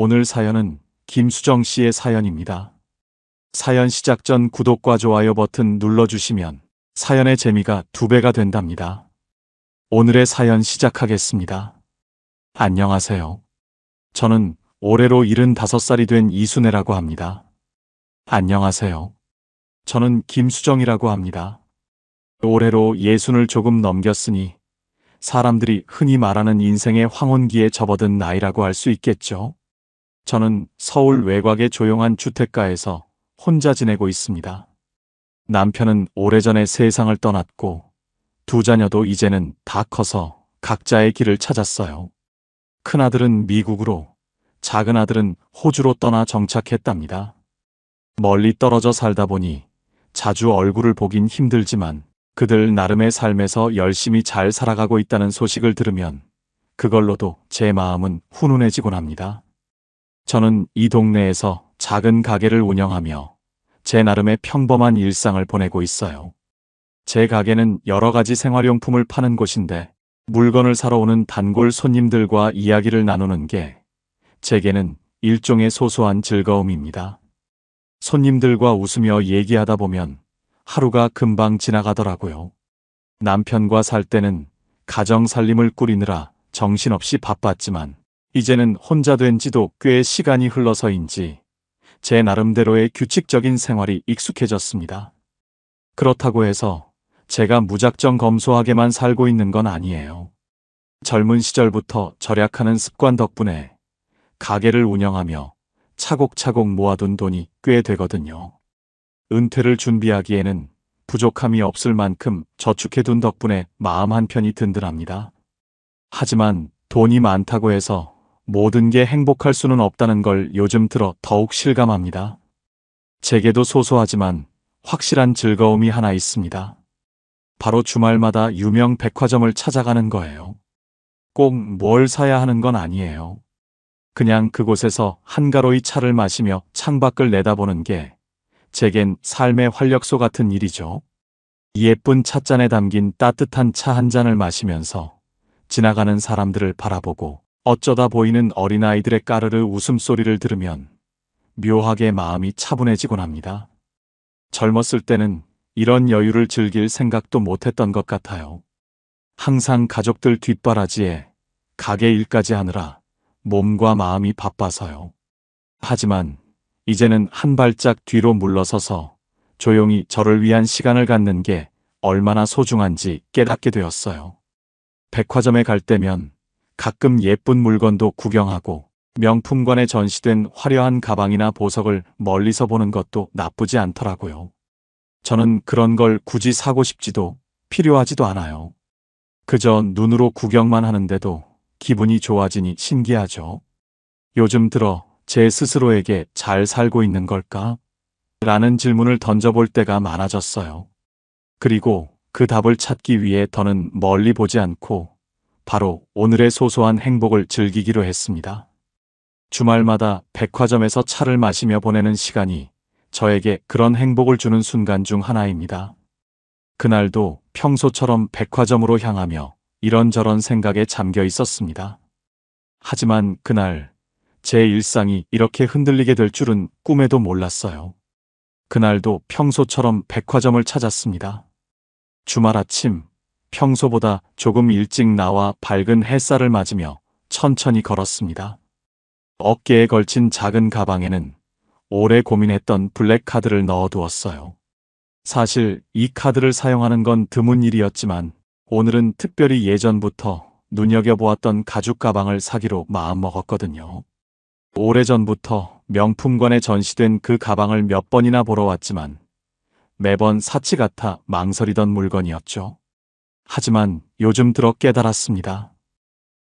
오늘 사연은 김수정 씨의 사연입니다. 사연 시작 전 구독과 좋아요 버튼 눌러주시면 사연의 재미가 2배가 된답니다. 오늘의 사연 시작하겠습니다. 안녕하세요. 저는 올해로 75살이 된 이순애라고 합니다. 안녕하세요. 저는 김수정이라고 합니다. 올해로 60을 조금 넘겼으니 사람들이 흔히 말하는 인생의 황혼기에 접어든 나이라고 할 수 있겠죠. 저는 서울 외곽의 조용한 주택가에서 혼자 지내고 있습니다. 남편은 오래전에 세상을 떠났고 2 자녀도 이제는 다 커서 각자의 길을 찾았어요. 큰아들은 미국으로, 작은아들은 호주로 떠나 정착했답니다. 멀리 떨어져 살다 보니 자주 얼굴을 보긴 힘들지만 그들 나름의 삶에서 열심히 잘 살아가고 있다는 소식을 들으면 그걸로도 제 마음은 훈훈해지곤 합니다. 저는 이 동네에서 작은 가게를 운영하며 제 나름의 평범한 일상을 보내고 있어요. 제 가게는 여러 가지 생활용품을 파는 곳인데 물건을 사러 오는 단골 손님들과 이야기를 나누는 게 제게는 일종의 소소한 즐거움입니다. 손님들과 웃으며 얘기하다 보면 하루가 금방 지나가더라고요. 남편과 살 때는 가정 살림을 꾸리느라 정신없이 바빴지만 이제는 혼자 된 지도 꽤 시간이 흘러서인지 제 나름대로의 규칙적인 생활이 익숙해졌습니다. 그렇다고 해서 제가 무작정 검소하게만 살고 있는 건 아니에요. 젊은 시절부터 절약하는 습관 덕분에 가게를 운영하며 차곡차곡 모아둔 돈이 꽤 되거든요. 은퇴를 준비하기에는 부족함이 없을 만큼 저축해둔 덕분에 마음 한편이 든든합니다. 하지만 돈이 많다고 해서 모든 게 행복할 수는 없다는 걸 요즘 들어 더욱 실감합니다. 제게도 소소하지만 확실한 즐거움이 하나 있습니다. 바로 주말마다 유명 백화점을 찾아가는 거예요. 꼭 뭘 사야 하는 건 아니에요. 그냥 그곳에서 한가로이 차를 마시며 창밖을 내다보는 게 제겐 삶의 활력소 같은 일이죠. 예쁜 찻잔에 담긴 따뜻한 차 한 잔을 마시면서 지나가는 사람들을 바라보고 어쩌다 보이는 어린아이들의 까르르 웃음소리를 들으면 묘하게 마음이 차분해지곤 합니다. 젊었을 때는 이런 여유를 즐길 생각도 못했던 것 같아요. 항상 가족들 뒷바라지에 가게 일까지 하느라 몸과 마음이 바빠서요. 하지만 이제는 한 발짝 뒤로 물러서서 조용히 저를 위한 시간을 갖는 게 얼마나 소중한지 깨닫게 되었어요. 백화점에 갈 때면 가끔 예쁜 물건도 구경하고 명품관에 전시된 화려한 가방이나 보석을 멀리서 보는 것도 나쁘지 않더라고요. 저는 그런 걸 굳이 사고 싶지도 필요하지도 않아요. 그저 눈으로 구경만 하는데도 기분이 좋아지니 신기하죠. 요즘 들어 제 스스로에게 잘 살고 있는 걸까? 라는 질문을 던져볼 때가 많아졌어요. 그리고 그 답을 찾기 위해 더는 멀리 보지 않고 바로 오늘의 소소한 행복을 즐기기로 했습니다. 주말마다 백화점에서 차를 마시며 보내는 시간이 저에게 그런 행복을 주는 순간 중 하나입니다. 그날도 평소처럼 백화점으로 향하며 이런저런 생각에 잠겨 있었습니다. 하지만 그날 제 일상이 이렇게 흔들리게 될 줄은 꿈에도 몰랐어요. 그날도 평소처럼 백화점을 찾았습니다. 주말 아침, 평소보다 조금 일찍 나와 밝은 햇살을 맞으며 천천히 걸었습니다. 어깨에 걸친 작은 가방에는 오래 고민했던 블랙카드를 넣어두었어요. 사실 이 카드를 사용하는 건 드문 일이었지만 오늘은 특별히 예전부터 눈여겨보았던 가죽 가방을 사기로 마음먹었거든요. 오래전부터 명품관에 전시된 그 가방을 몇 번이나 보러 왔지만 매번 사치 같아 망설이던 물건이었죠. 하지만 요즘 들어 깨달았습니다.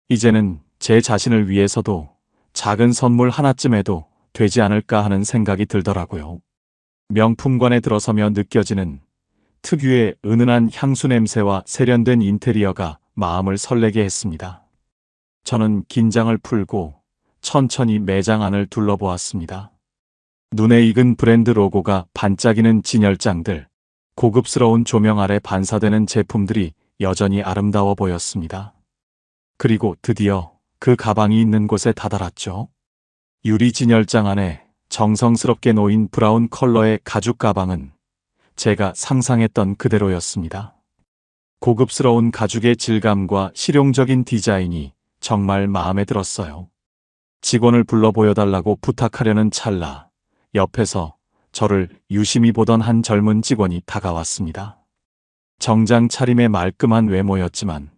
이제는 제 자신을 위해서도 작은 선물 하나쯤에도 되지 않을까 하는 생각이 들더라고요. 명품관에 들어서며 느껴지는 특유의 은은한 향수 냄새와 세련된 인테리어가 마음을 설레게 했습니다. 저는 긴장을 풀고 천천히 매장 안을 둘러보았습니다. 눈에 익은 브랜드 로고가 반짝이는 진열장들, 고급스러운 조명 아래 반사되는 제품들이 여전히 아름다워 보였습니다. 그리고 드디어 그 가방이 있는 곳에 다다랐죠. 유리 진열장 안에 정성스럽게 놓인 브라운 컬러의 가죽 가방은 제가 상상했던 그대로였습니다. 고급스러운 가죽의 질감과 실용적인 디자인이 정말 마음에 들었어요. 직원을 불러 보여달라고 부탁하려는 찰나 옆에서 저를 유심히 보던 한 젊은 직원이 다가왔습니다. 정장 차림의 말끔한 외모였지만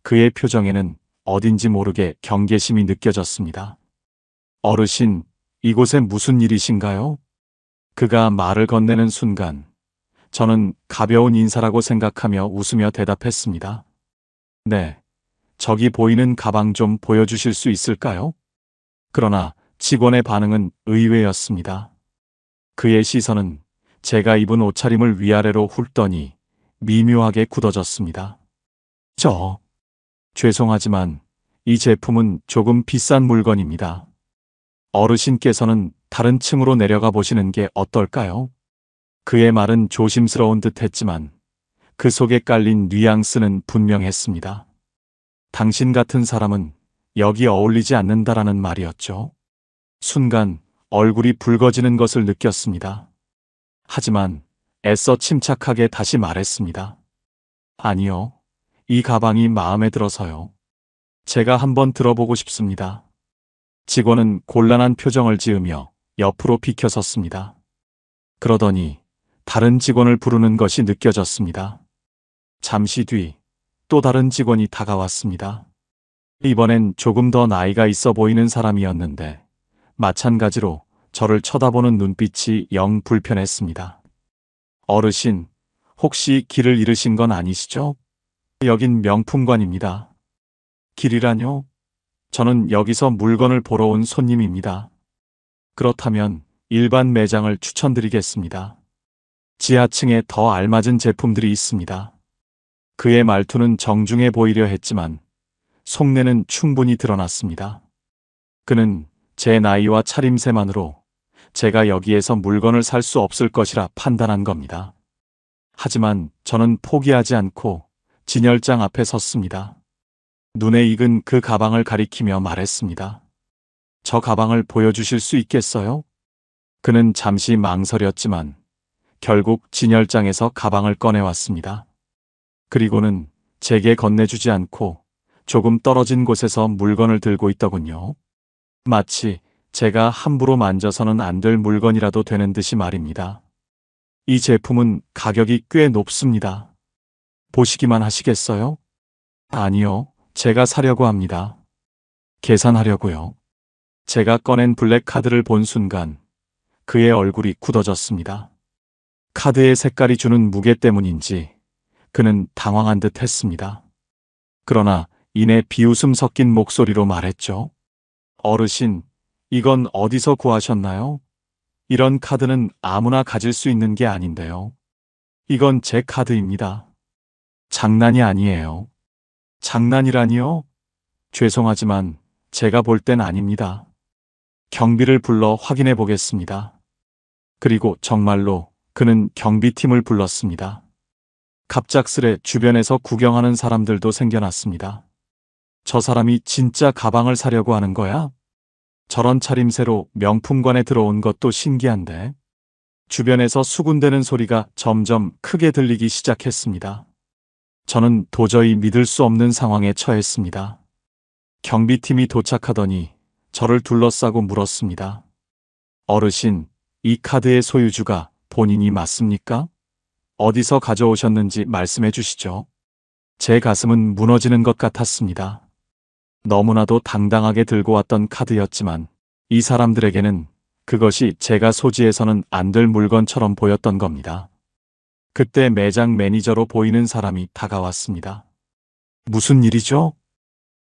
그의 표정에는 어딘지 모르게 경계심이 느껴졌습니다. 어르신, 이곳에 무슨 일이신가요? 그가 말을 건네는 순간 저는 가벼운 인사라고 생각하며 웃으며 대답했습니다. 네, 저기 보이는 가방 좀 보여주실 수 있을까요? 그러나 직원의 반응은 의외였습니다. 그의 시선은 제가 입은 옷차림을 위아래로 훑더니 미묘하게 굳어졌습니다. 죄송하지만 이 제품은 조금 비싼 물건입니다. 어르신께서는 다른 층으로 내려가 보시는 게 어떨까요? 그의 말은 조심스러운 듯 했지만 그 속에 깔린 뉘앙스는 분명했습니다. 당신 같은 사람은 여기 어울리지 않는다라는 말이었죠. 순간 얼굴이 붉어지는 것을 느꼈습니다. 하지만 애써 침착하게 다시 말했습니다. 아니요, 이 가방이 마음에 들어서요. 제가 한번 들어보고 싶습니다. 직원은 곤란한 표정을 지으며 옆으로 비켜섰습니다. 그러더니 다른 직원을 부르는 것이 느껴졌습니다. 잠시 뒤 또 다른 직원이 다가왔습니다. 이번엔 조금 더 나이가 있어 보이는 사람이었는데 마찬가지로 저를 쳐다보는 눈빛이 영 불편했습니다. 어르신, 혹시 길을 잃으신 건 아니시죠? 여긴 명품관입니다. 길이라뇨? 저는 여기서 물건을 보러 온 손님입니다. 그렇다면 일반 매장을 추천드리겠습니다. 지하층에 더 알맞은 제품들이 있습니다. 그의 말투는 정중해 보이려 했지만 속내는 충분히 드러났습니다. 그는 제 나이와 차림새만으로 제가 여기에서 물건을 살 수 없을 것이라 판단한 겁니다. 하지만 저는 포기하지 않고 진열장 앞에 섰습니다. 눈에 익은 그 가방을 가리키며 말했습니다. 저 가방을 보여주실 수 있겠어요? 그는 잠시 망설였지만 결국 진열장에서 가방을 꺼내왔습니다. 그리고는 제게 건네주지 않고 조금 떨어진 곳에서 물건을 들고 있더군요. 마치 제가 함부로 만져서는 안 될 물건이라도 되는 듯이 말입니다. 이 제품은 가격이 꽤 높습니다. 보시기만 하시겠어요? 아니요, 제가 사려고 합니다. 계산하려고요. 제가 꺼낸 블랙카드를 본 순간 그의 얼굴이 굳어졌습니다. 카드의 색깔이 주는 무게 때문인지 그는 당황한 듯 했습니다. 그러나 이내 비웃음 섞인 목소리로 말했죠. 어르신, 이건 어디서 구하셨나요? 이런 카드는 아무나 가질 수 있는 게 아닌데요. 이건 제 카드입니다. 장난이 아니에요. 장난이라니요? 죄송하지만 제가 볼 땐 아닙니다. 경비를 불러 확인해 보겠습니다. 그리고 정말로 그는 경비팀을 불렀습니다. 갑작스레 주변에서 구경하는 사람들도 생겨났습니다. 저 사람이 진짜 가방을 사려고 하는 거야? 저런 차림새로 명품관에 들어온 것도 신기한데. 주변에서 수군대는 소리가 점점 크게 들리기 시작했습니다. 저는 도저히 믿을 수 없는 상황에 처했습니다. 경비팀이 도착하더니 저를 둘러싸고 물었습니다. 어르신, 이 카드의 소유주가 본인이 맞습니까? 어디서 가져오셨는지 말씀해 주시죠. 제 가슴은 무너지는 것 같았습니다. 너무나도 당당하게 들고 왔던 카드였지만 이 사람들에게는 그것이 제가 소지해서는 안 될 물건처럼 보였던 겁니다. 그때 매장 매니저로 보이는 사람이 다가왔습니다. 무슨 일이죠?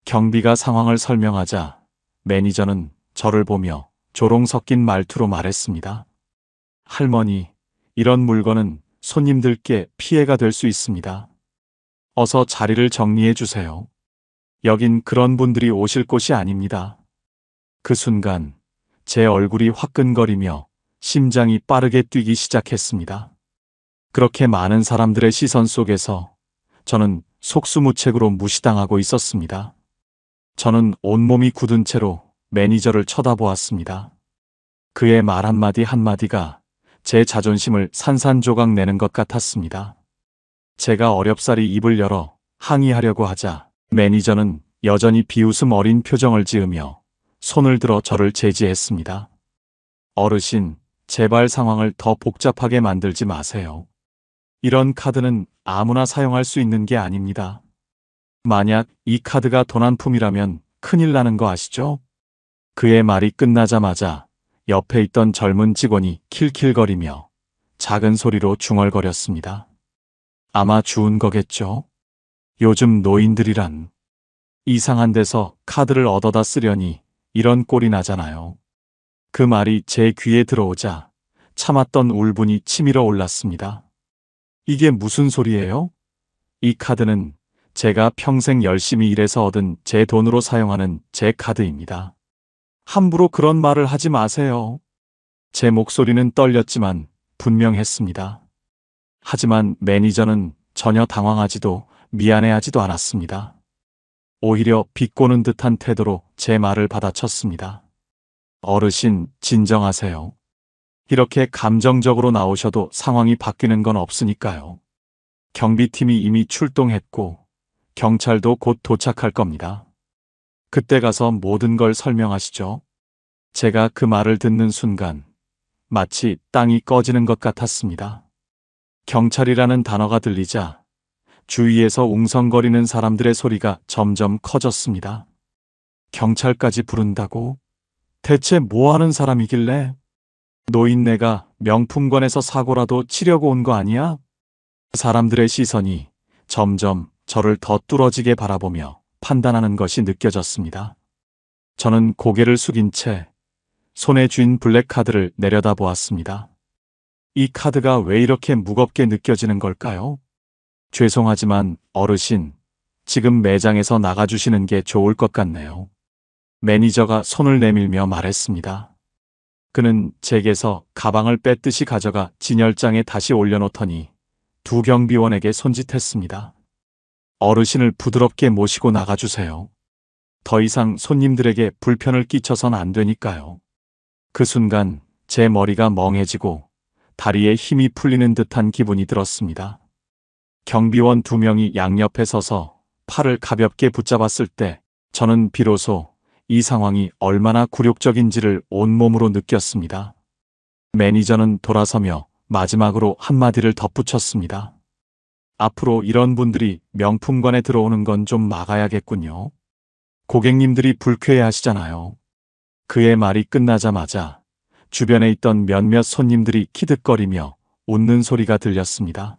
경비가 상황을 설명하자 매니저는 저를 보며 조롱 섞인 말투로 말했습니다. 할머니, 이런 물건은 손님들께 피해가 될 수 있습니다. 어서 자리를 정리해 주세요. 여긴 그런 분들이 오실 곳이 아닙니다. 그 순간 제 얼굴이 화끈거리며 심장이 빠르게 뛰기 시작했습니다. 그렇게 많은 사람들의 시선 속에서 저는 속수무책으로 무시당하고 있었습니다. 저는 온몸이 굳은 채로 매니저를 쳐다보았습니다. 그의 말 한마디 한마디가 제 자존심을 산산조각 내는 것 같았습니다. 제가 어렵사리 입을 열어 항의하려고 하자 매니저는 여전히 비웃음 어린 표정을 지으며 손을 들어 저를 제지했습니다. 어르신, 제발 상황을 더 복잡하게 만들지 마세요. 이런 카드는 아무나 사용할 수 있는 게 아닙니다. 만약 이 카드가 도난품이라면 큰일 나는 거 아시죠? 그의 말이 끝나자마자 옆에 있던 젊은 직원이 킬킬거리며 작은 소리로 중얼거렸습니다. 아마 주운 거겠죠? 요즘 노인들이란 이상한 데서 카드를 얻어다 쓰려니 이런 꼴이 나잖아요. 그 말이 제 귀에 들어오자 참았던 울분이 치밀어 올랐습니다. 이게 무슨 소리예요? 이 카드는 제가 평생 열심히 일해서 얻은 제 돈으로 사용하는 제 카드입니다. 함부로 그런 말을 하지 마세요. 제 목소리는 떨렸지만 분명했습니다. 하지만 매니저는 전혀 당황하지도 미안해하지도 않았습니다. 오히려 비꼬는 듯한 태도로 제 말을 받아쳤습니다. 어르신, 진정하세요. 이렇게 감정적으로 나오셔도 상황이 바뀌는 건 없으니까요. 경비팀이 이미 출동했고 경찰도 곧 도착할 겁니다. 그때 가서 모든 걸 설명하시죠. 제가 그 말을 듣는 순간 마치 땅이 꺼지는 것 같았습니다. 경찰이라는 단어가 들리자 주위에서 웅성거리는 사람들의 소리가 점점 커졌습니다. 경찰까지 부른다고? 대체 뭐 하는 사람이길래? 노인네가 명품관에서 사고라도 치려고 온 거 아니야? 사람들의 시선이 점점 저를 더 뚫어지게 바라보며 판단하는 것이 느껴졌습니다. 저는 고개를 숙인 채 손에 쥔 블랙카드를 내려다보았습니다. 이 카드가 왜 이렇게 무겁게 느껴지는 걸까요? 죄송하지만 어르신, 지금 매장에서 나가주시는 게 좋을 것 같네요. 매니저가 손을 내밀며 말했습니다. 그는 제게서 가방을 뺐듯이 가져가 진열장에 다시 올려놓더니 두 경비원에게 손짓했습니다. 어르신을 부드럽게 모시고 나가주세요. 더 이상 손님들에게 불편을 끼쳐선 안 되니까요. 그 순간 제 머리가 멍해지고 다리에 힘이 풀리는 듯한 기분이 들었습니다. 경비원 두 명이 양옆에 서서 팔을 가볍게 붙잡았을 때 저는 비로소 이 상황이 얼마나 굴욕적인지를 온몸으로 느꼈습니다. 매니저는 돌아서며 마지막으로 한마디를 덧붙였습니다. 앞으로 이런 분들이 명품관에 들어오는 건 좀 막아야겠군요. 고객님들이 불쾌해하시잖아요. 그의 말이 끝나자마자 주변에 있던 몇몇 손님들이 키득거리며 웃는 소리가 들렸습니다.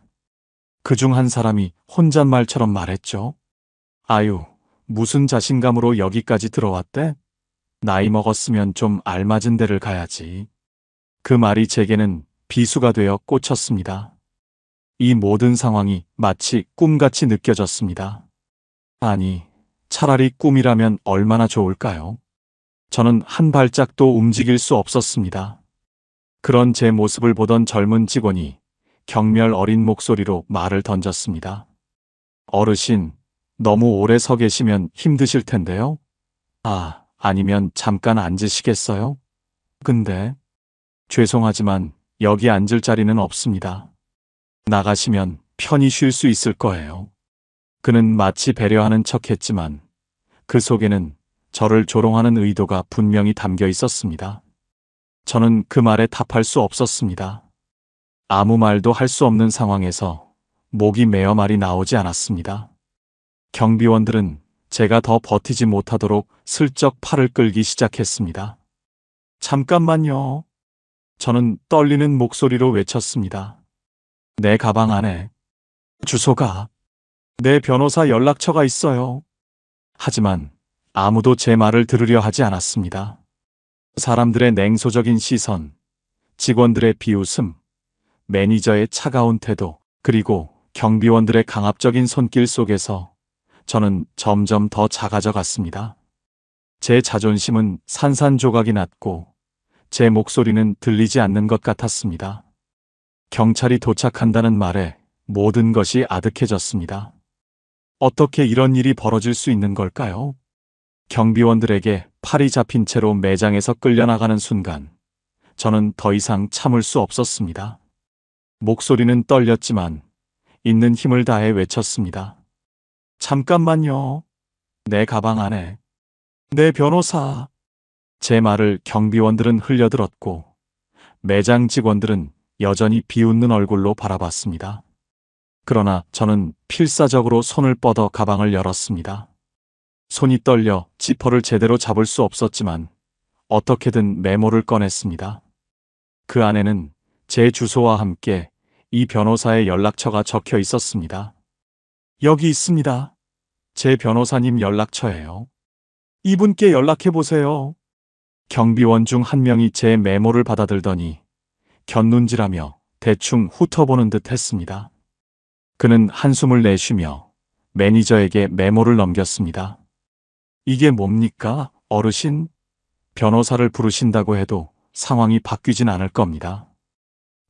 그중 한 사람이 혼잣말처럼 말했죠. 아유, 무슨 자신감으로 여기까지 들어왔대? 나이 먹었으면 좀 알맞은 데를 가야지. 그 말이 제게는 비수가 되어 꽂혔습니다. 이 모든 상황이 마치 꿈같이 느껴졌습니다. 아니, 차라리 꿈이라면 얼마나 좋을까요? 저는 한 발짝도 움직일 수 없었습니다. 그런 제 모습을 보던 젊은 직원이 경멸 어린 목소리로 말을 던졌습니다. 어르신, 너무 오래 서 계시면 힘드실 텐데요? 아니면 잠깐 앉으시겠어요? 근데, 죄송하지만 여기 앉을 자리는 없습니다. 나가시면 편히 쉴 수 있을 거예요. 그는 마치 배려하는 척했지만 그 속에는 저를 조롱하는 의도가 분명히 담겨 있었습니다. 저는 그 말에 답할 수 없었습니다. 아무 말도 할 수 없는 상황에서 목이 메어 말이 나오지 않았습니다. 경비원들은 제가 더 버티지 못하도록 슬쩍 팔을 끌기 시작했습니다. 잠깐만요. 저는 떨리는 목소리로 외쳤습니다. 내 가방 안에 주소가, 내 변호사 연락처가 있어요. 하지만 아무도 제 말을 들으려 하지 않았습니다. 사람들의 냉소적인 시선, 직원들의 비웃음, 매니저의 차가운 태도, 그리고 경비원들의 강압적인 손길 속에서 저는 점점 더 작아져 갔습니다. 제 자존심은 산산조각이 났고 제 목소리는 들리지 않는 것 같았습니다. 경찰이 도착한다는 말에 모든 것이 아득해졌습니다. 어떻게 이런 일이 벌어질 수 있는 걸까요? 경비원들에게 팔이 잡힌 채로 매장에서 끌려나가는 순간 저는 더 이상 참을 수 없었습니다. 목소리는 떨렸지만 있는 힘을 다해 외쳤습니다. 잠깐만요. 내 가방 안에 내 변호사. 제 말을 경비원들은 흘려들었고 매장 직원들은 여전히 비웃는 얼굴로 바라봤습니다. 그러나 저는 필사적으로 손을 뻗어 가방을 열었습니다. 손이 떨려 지퍼를 제대로 잡을 수 없었지만 어떻게든 메모를 꺼냈습니다. 그 안에는 제 주소와 함께 이 변호사의 연락처가 적혀 있었습니다. 여기 있습니다. 제 변호사님 연락처예요. 이분께 연락해보세요. 경비원 중 한 명이 제 메모를 받아들더니 곁눈질하며 대충 훑어보는 듯 했습니다. 그는 한숨을 내쉬며 매니저에게 메모를 넘겼습니다. 이게 뭡니까, 어르신? 변호사를 부르신다고 해도 상황이 바뀌진 않을 겁니다.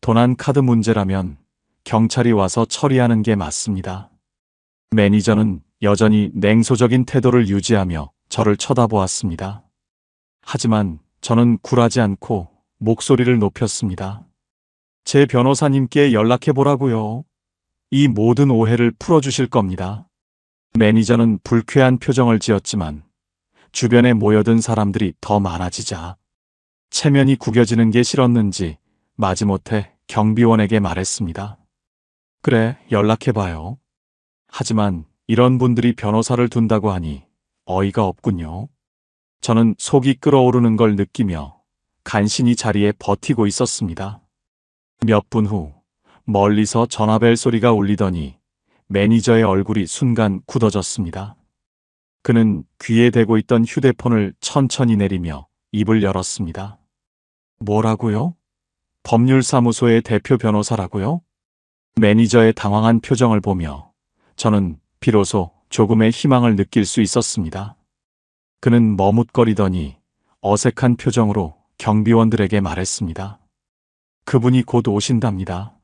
도난 카드 문제라면 경찰이 와서 처리하는 게 맞습니다. 매니저는 여전히 냉소적인 태도를 유지하며 저를 쳐다보았습니다. 하지만 저는 굴하지 않고 목소리를 높였습니다. 제 변호사님께 연락해보라고요. 이 모든 오해를 풀어주실 겁니다. 매니저는 불쾌한 표정을 지었지만 주변에 모여든 사람들이 더 많아지자 체면이 구겨지는 게 싫었는지 마지못해 경비원에게 말했습니다. 그래, 연락해봐요. 하지만 이런 분들이 변호사를 둔다고 하니 어이가 없군요. 저는 속이 끓어오르는 걸 느끼며 간신히 자리에 버티고 있었습니다. 몇 분 후 멀리서 전화벨 소리가 울리더니 매니저의 얼굴이 순간 굳어졌습니다. 그는 귀에 대고 있던 휴대폰을 천천히 내리며 입을 열었습니다. 뭐라고요? 법률사무소의 대표 변호사라고요? 매니저의 당황한 표정을 보며 저는 비로소 조금의 희망을 느낄 수 있었습니다. 그는 머뭇거리더니 어색한 표정으로 경비원들에게 말했습니다. 그분이 곧 오신답니다.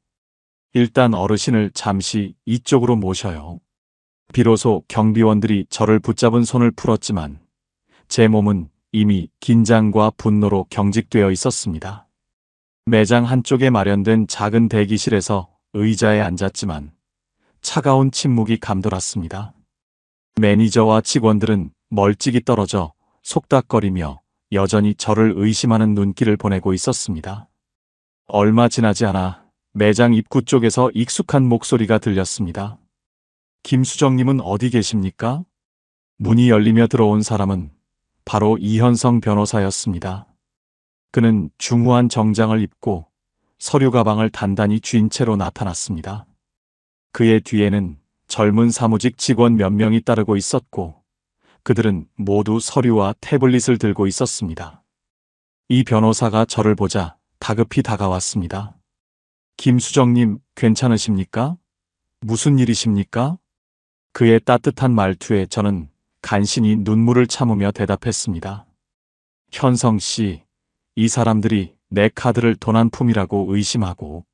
일단 어르신을 잠시 이쪽으로 모셔요. 비로소 경비원들이 저를 붙잡은 손을 풀었지만 제 몸은 이미 긴장과 분노로 경직되어 있었습니다. 매장 한쪽에 마련된 작은 대기실에서 의자에 앉았지만 차가운 침묵이 감돌았습니다. 매니저와 직원들은 멀찍이 떨어져 속닥거리며 여전히 저를 의심하는 눈길을 보내고 있었습니다. 얼마 지나지 않아 매장 입구 쪽에서 익숙한 목소리가 들렸습니다. 김수정님은 어디 계십니까? 문이 열리며 들어온 사람은 바로 이현성 변호사였습니다. 그는 중후한 정장을 입고 서류 가방을 단단히 쥔 채로 나타났습니다. 그의 뒤에는 젊은 사무직 직원 몇 명이 따르고 있었고 그들은 모두 서류와 태블릿을 들고 있었습니다. 이 변호사가 저를 보자 다급히 다가왔습니다. 김수정님, 괜찮으십니까? 무슨 일이십니까? 그의 따뜻한 말투에 저는 간신히 눈물을 참으며 대답했습니다. 현성 씨, 이 사람들이 내 카드를 도난품이라고 의심하고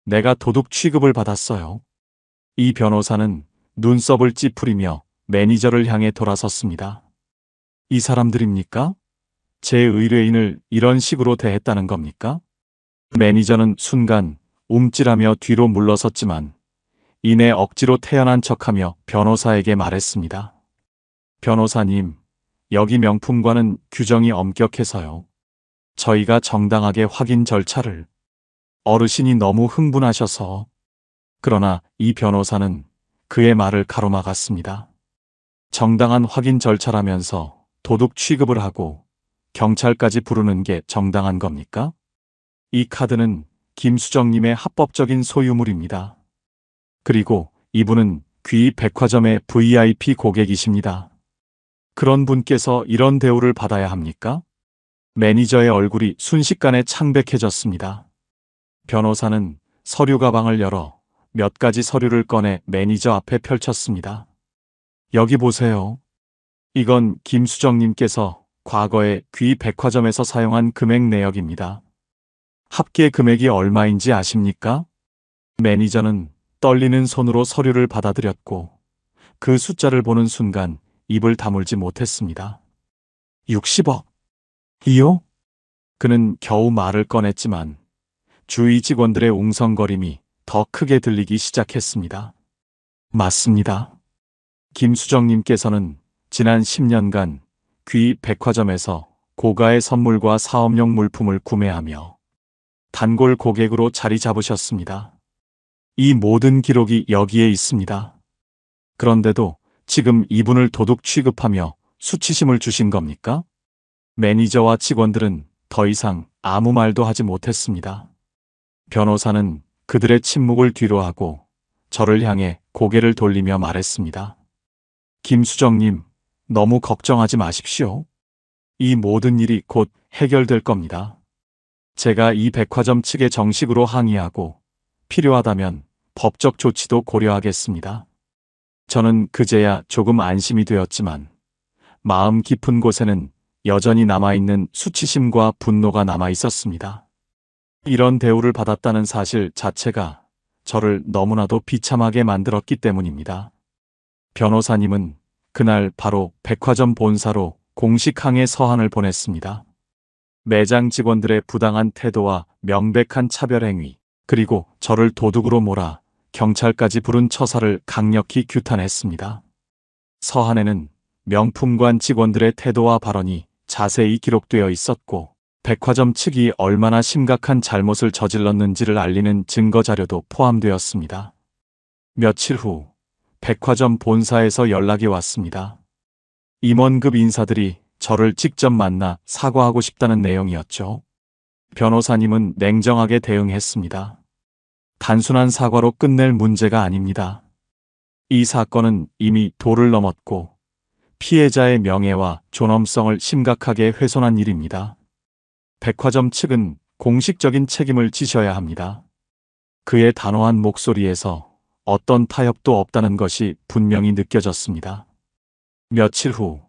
내가 도둑 취급을 받았어요. 이 변호사는 눈썹을 찌푸리며 매니저를 향해 돌아섰습니다. 이 사람들입니까? 제 의뢰인을 이런 식으로 대했다는 겁니까? 매니저는 순간 움찔하며 뒤로 물러섰지만 이내 억지로 태연한 척하며 변호사에게 말했습니다. 변호사님, 여기 명품과는 규정이 엄격해서요. 저희가 정당하게 확인 절차를. 어르신이 너무 흥분하셔서. 그러나 이 변호사는 그의 말을 가로막았습니다. 정당한 확인 절차라면서 도둑 취급을 하고 경찰까지 부르는 게 정당한 겁니까? 이 카드는 김수정님의 합법적인 소유물입니다. 그리고 이분은 귀 백화점의 VIP 고객이십니다. 그런 분께서 이런 대우를 받아야 합니까? 매니저의 얼굴이 순식간에 창백해졌습니다. 변호사는 서류 가방을 열어 몇 가지 서류를 꺼내 매니저 앞에 펼쳤습니다. 여기 보세요. 이건 김수정님께서 과거에 귀 백화점에서 사용한 금액 내역입니다. 합계 금액이 얼마인지 아십니까? 매니저는 떨리는 손으로 서류를 받아들였고 그 숫자를 보는 순간 입을 다물지 못했습니다. 60억? 이요? 그는 겨우 말을 꺼냈지만 주위 직원들의 웅성거림이 더 크게 들리기 시작했습니다. 맞습니다. 김수정님께서는 지난 10년간 귀 백화점에서 고가의 선물과 사업용 물품을 구매하며 단골 고객으로 자리 잡으셨습니다. 이 모든 기록이 여기에 있습니다. 그런데도 지금 이분을 도둑 취급하며 수치심을 주신 겁니까? 매니저와 직원들은 더 이상 아무 말도 하지 못했습니다. 변호사는 그들의 침묵을 뒤로하고 저를 향해 고개를 돌리며 말했습니다. 김수정님, 너무 걱정하지 마십시오. 이 모든 일이 곧 해결될 겁니다. 제가 이 백화점 측에 정식으로 항의하고 필요하다면 법적 조치도 고려하겠습니다. 저는 그제야 조금 안심이 되었지만 마음 깊은 곳에는 여전히 남아있는 수치심과 분노가 남아 있었습니다. 이런 대우를 받았다는 사실 자체가 저를 너무나도 비참하게 만들었기 때문입니다. 변호사님은 그날 바로 백화점 본사로 공식 항해 서한을 보냈습니다. 매장 직원들의 부당한 태도와 명백한 차별 행위, 그리고 저를 도둑으로 몰아 경찰까지 부른 처사를 강력히 규탄했습니다. 서한에는 명품관 직원들의 태도와 발언이 자세히 기록되어 있었고 백화점 측이 얼마나 심각한 잘못을 저질렀는지를 알리는 증거 자료도 포함되었습니다. 며칠 후 백화점 본사에서 연락이 왔습니다. 임원급 인사들이 저를 직접 만나 사과하고 싶다는 내용이었죠. 변호사님은 냉정하게 대응했습니다. 단순한 사과로 끝낼 문제가 아닙니다. 이 사건은 이미 도를 넘었고 피해자의 명예와 존엄성을 심각하게 훼손한 일입니다. 백화점 측은 공식적인 책임을 지셔야 합니다. 그의 단호한 목소리에서 어떤 타협도 없다는 것이 분명히 느껴졌습니다. 며칠 후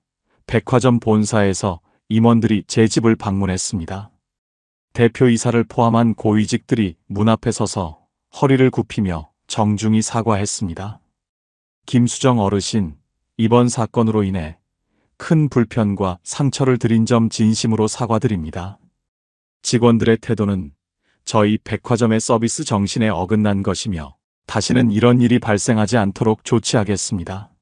백화점 본사에서 임원들이 제 집을 방문했습니다. 대표이사를 포함한 고위직들이 문 앞에 서서 허리를 굽히며 정중히 사과했습니다. 김수정 어르신, 이번 사건으로 인해 큰 불편과 상처를 드린 점 진심으로 사과드립니다. 직원들의 태도는 저희 백화점의 서비스 정신에 어긋난 것이며 다시는 이런 일이 발생하지 않도록 조치하겠습니다.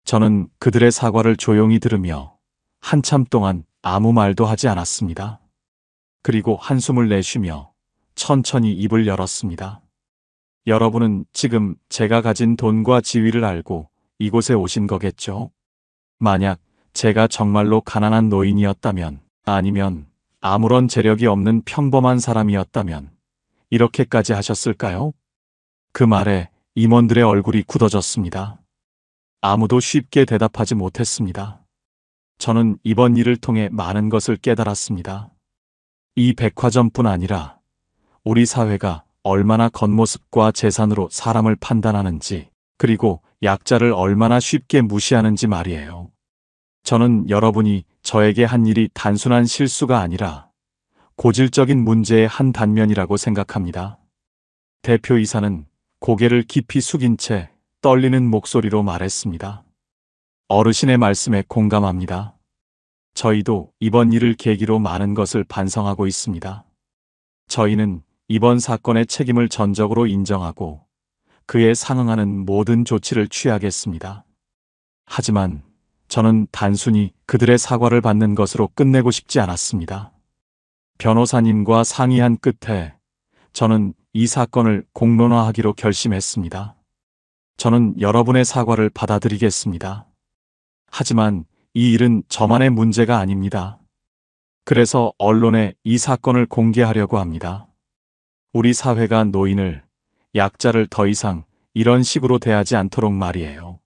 저는 그들의 사과를 조용히 들으며 한참 동안 아무 말도 하지 않았습니다. 그리고 한숨을 내쉬며 천천히 입을 열었습니다. 여러분은 지금 제가 가진 돈과 지위를 알고 이곳에 오신 거겠죠? 만약 제가 정말로 가난한 노인이었다면, 아니면 아무런 재력이 없는 평범한 사람이었다면 이렇게까지 하셨을까요? 그 말에 임원들의 얼굴이 굳어졌습니다. 아무도 쉽게 대답하지 못했습니다. 저는 이번 일을 통해 많은 것을 깨달았습니다. 이 백화점뿐 아니라 우리 사회가 얼마나 겉모습과 재산으로 사람을 판단하는지, 그리고 약자를 얼마나 쉽게 무시하는지 말이에요. 저는 여러분이 저에게 한 일이 단순한 실수가 아니라 고질적인 문제의 한 단면이라고 생각합니다. 대표이사는 고개를 깊이 숙인 채 떨리는 목소리로 말했습니다. 어르신의 말씀에 공감합니다. 저희도 이번 일을 계기로 많은 것을 반성하고 있습니다. 저희는 이번 사건의 책임을 전적으로 인정하고 그에 상응하는 모든 조치를 취하겠습니다. 하지만 저는 단순히 그들의 사과를 받는 것으로 끝내고 싶지 않았습니다. 변호사님과 상의한 끝에 저는 이 사건을 공론화하기로 결심했습니다. 저는 여러분의 사과를 받아들이겠습니다. 하지만 이 일은 저만의 문제가 아닙니다. 그래서 언론에 이 사건을 공개하려고 합니다. 우리 사회가 노인을, 약자를 더 이상 이런 식으로 대하지 않도록 말이에요.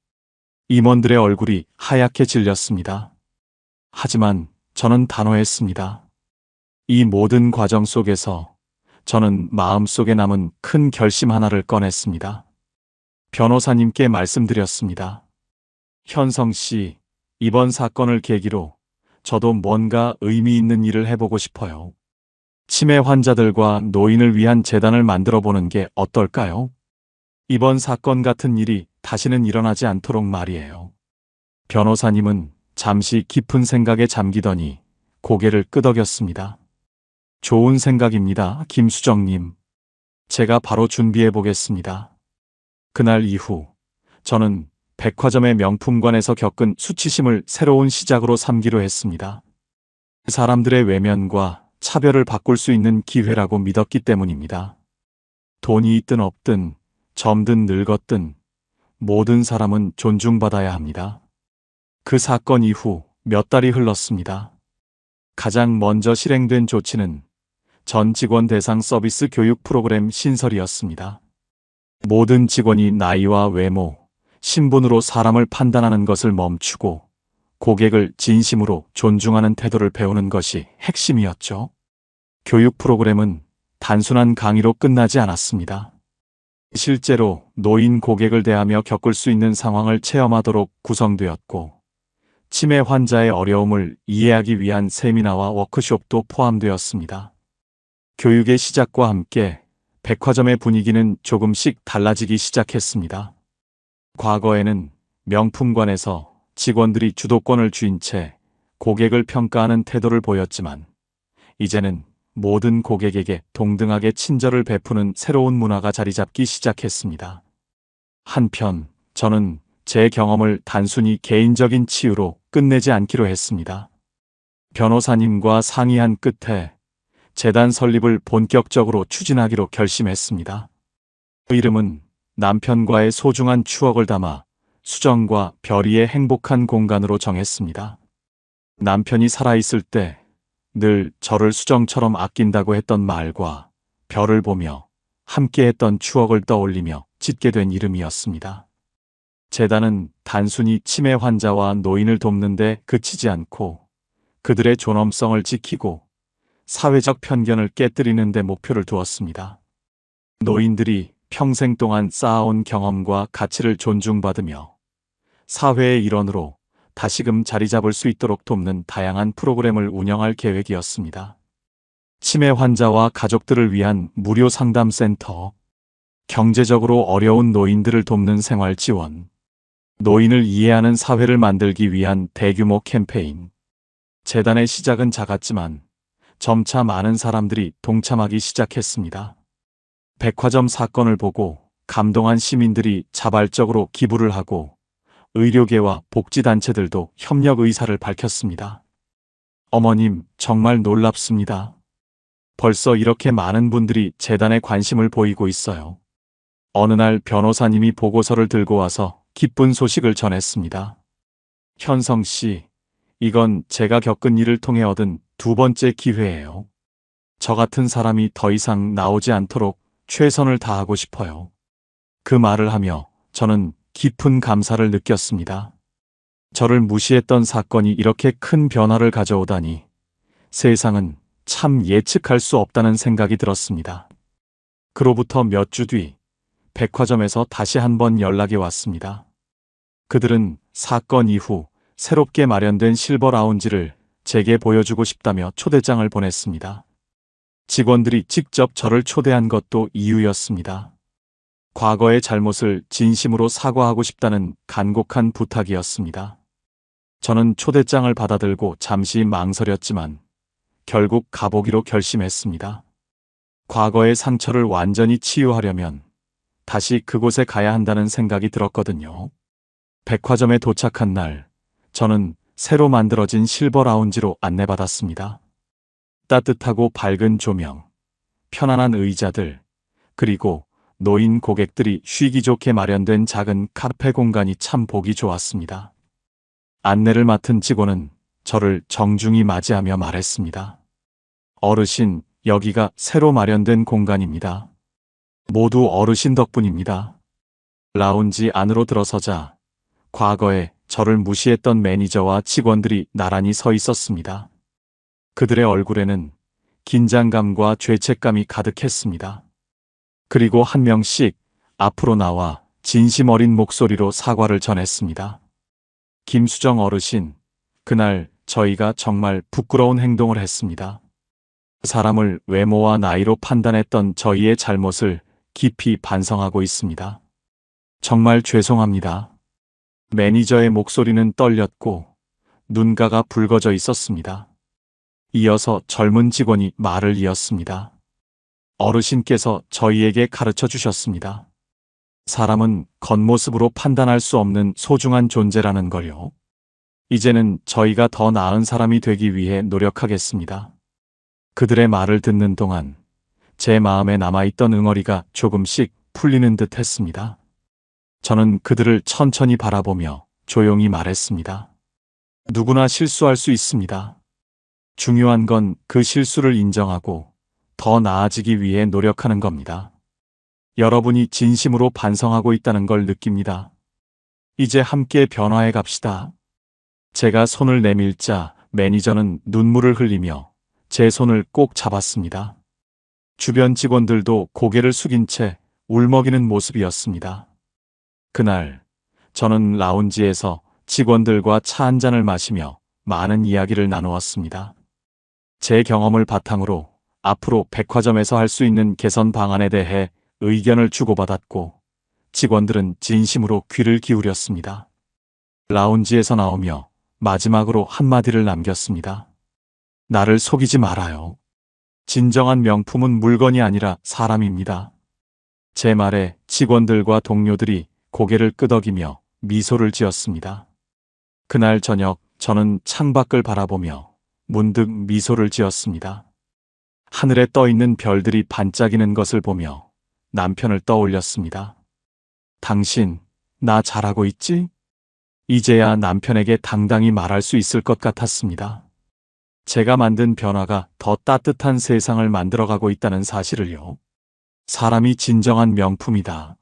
임원들의 얼굴이 하얗게 질렸습니다. 하지만 저는 단호했습니다. 이 모든 과정 속에서 저는 마음속에 남은 큰 결심 하나를 꺼냈습니다. 변호사님께 말씀드렸습니다. 현성 씨, 이번 사건을 계기로 저도 뭔가 의미 있는 일을 해보고 싶어요. 치매 환자들과 노인을 위한 재단을 만들어 보는 게 어떨까요? 이번 사건 같은 일이 다시는 일어나지 않도록 말이에요. 변호사님은 잠시 깊은 생각에 잠기더니 고개를 끄덕였습니다. 좋은 생각입니다, 김수정님. 제가 바로 준비해 보겠습니다. 그날 이후 저는 백화점의 명품관에서 겪은 수치심을 새로운 시작으로 삼기로 했습니다. 사람들의 외면과 차별을 바꿀 수 있는 기회라고 믿었기 때문입니다. 돈이 있든 없든, 젊든 늙었든 모든 사람은 존중받아야 합니다. 그 사건 이후 몇 달이 흘렀습니다. 가장 먼저 실행된 조치는 전 직원 대상 서비스 교육 프로그램 신설이었습니다. 모든 직원이 나이와 외모, 신분으로 사람을 판단하는 것을 멈추고 고객을 진심으로 존중하는 태도를 배우는 것이 핵심이었죠. 교육 프로그램은 단순한 강의로 끝나지 않았습니다. 실제로 노인 고객을 대하며 겪을 수 있는 상황을 체험하도록 구성되었고, 치매 환자의 어려움을 이해하기 위한 세미나와 워크숍도 포함되었습니다. 교육의 시작과 함께 백화점의 분위기는 조금씩 달라지기 시작했습니다. 과거에는 명품관에서 직원들이 주도권을 쥔 채 고객을 평가하는 태도를 보였지만, 이제는 모든 고객에게 동등하게 친절을 베푸는 새로운 문화가 자리 잡기 시작했습니다. 한편 저는 제 경험을 단순히 개인적인 치유로 끝내지 않기로 했습니다. 변호사님과 상의한 끝에 재단 설립을 본격적으로 추진하기로 결심했습니다. 그 이름은 남편과의 소중한 추억을 담아 수정과 별이의 행복한 공간으로 정했습니다. 남편이 살아있을 때 늘 저를 수정처럼 아낀다고 했던 말과 별을 보며 함께했던 추억을 떠올리며 짓게 된 이름이었습니다. 재단은 단순히 치매 환자와 노인을 돕는 데 그치지 않고 그들의 존엄성을 지키고 사회적 편견을 깨뜨리는 데 목표를 두었습니다. 노인들이 평생 동안 쌓아온 경험과 가치를 존중받으며 사회의 일원으로 다시금 자리 잡을 수 있도록 돕는 다양한 프로그램을 운영할 계획이었습니다. 치매 환자와 가족들을 위한 무료 상담센터, 경제적으로 어려운 노인들을 돕는 생활 지원, 노인을 이해하는 사회를 만들기 위한 대규모 캠페인. 재단의 시작은 작았지만 점차 많은 사람들이 동참하기 시작했습니다. 백화점 사건을 보고 감동한 시민들이 자발적으로 기부를 하고 의료계와 복지단체들도 협력 의사를 밝혔습니다. 어머님, 정말 놀랍습니다. 벌써 이렇게 많은 분들이 재단에 관심을 보이고 있어요. 어느 날 변호사님이 보고서를 들고 와서 기쁜 소식을 전했습니다. 현성 씨, 이건 제가 겪은 일을 통해 얻은 두 번째 기회예요. 저 같은 사람이 더 이상 나오지 않도록 최선을 다하고 싶어요. 그 말을 하며 저는 깊은 감사를 느꼈습니다. 저를 무시했던 사건이 이렇게 큰 변화를 가져오다니 세상은 참 예측할 수 없다는 생각이 들었습니다. 그로부터 몇 주 뒤 백화점에서 다시 한번 연락이 왔습니다. 그들은 사건 이후 새롭게 마련된 실버 라운지를 제게 보여주고 싶다며 초대장을 보냈습니다. 직원들이 직접 저를 초대한 것도 이유였습니다. 과거의 잘못을 진심으로 사과하고 싶다는 간곡한 부탁이었습니다. 저는 초대장을 받아들고 잠시 망설였지만 결국 가보기로 결심했습니다. 과거의 상처를 완전히 치유하려면 다시 그곳에 가야 한다는 생각이 들었거든요. 백화점에 도착한 날, 저는 새로 만들어진 실버 라운지로 안내받았습니다. 따뜻하고 밝은 조명, 편안한 의자들, 그리고 노인 고객들이 쉬기 좋게 마련된 작은 카페 공간이 참 보기 좋았습니다. 안내를 맡은 직원은 저를 정중히 맞이하며 말했습니다. 어르신, 여기가 새로 마련된 공간입니다. 모두 어르신 덕분입니다. 라운지 안으로 들어서자 과거에 저를 무시했던 매니저와 직원들이 나란히 서 있었습니다. 그들의 얼굴에는 긴장감과 죄책감이 가득했습니다. 그리고 한 명씩 앞으로 나와 진심 어린 목소리로 사과를 전했습니다. 김수정 어르신, 그날 저희가 정말 부끄러운 행동을 했습니다. 사람을 외모와 나이로 판단했던 저희의 잘못을 깊이 반성하고 있습니다. 정말 죄송합니다. 매니저의 목소리는 떨렸고 눈가가 붉어져 있었습니다. 이어서 젊은 직원이 말을 이었습니다. 어르신께서 저희에게 가르쳐 주셨습니다. 사람은 겉모습으로 판단할 수 없는 소중한 존재라는 걸요. 이제는 저희가 더 나은 사람이 되기 위해 노력하겠습니다. 그들의 말을 듣는 동안 제 마음에 남아있던 응어리가 조금씩 풀리는 듯 했습니다. 저는 그들을 천천히 바라보며 조용히 말했습니다. 누구나 실수할 수 있습니다. 중요한 건 그 실수를 인정하고 더 나아지기 위해 노력하는 겁니다. 여러분이 진심으로 반성하고 있다는 걸 느낍니다. 이제 함께 변화해 갑시다. 제가 손을 내밀자 매니저는 눈물을 흘리며 제 손을 꼭 잡았습니다. 주변 직원들도 고개를 숙인 채 울먹이는 모습이었습니다. 그날 저는 라운지에서 직원들과 차 한 잔을 마시며 많은 이야기를 나누었습니다. 제 경험을 바탕으로 앞으로 백화점에서 할 수 있는 개선 방안에 대해 의견을 주고받았고 직원들은 진심으로 귀를 기울였습니다. 라운지에서 나오며 마지막으로 한마디를 남겼습니다. 나를 속이지 말아요. 진정한 명품은 물건이 아니라 사람입니다. 제 말에 직원들과 동료들이 고개를 끄덕이며 미소를 지었습니다. 그날 저녁 저는 창밖을 바라보며 문득 미소를 지었습니다. 하늘에 떠 있는 별들이 반짝이는 것을 보며 남편을 떠올렸습니다. 당신, 나 잘하고 있지? 이제야 남편에게 당당히 말할 수 있을 것 같았습니다. 제가 만든 변화가 더 따뜻한 세상을 만들어가고 있다는 사실을요. 사람이 진정한 명품이다.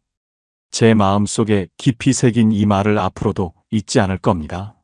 제 마음속에 깊이 새긴 이 말을 앞으로도 잊지 않을 겁니다.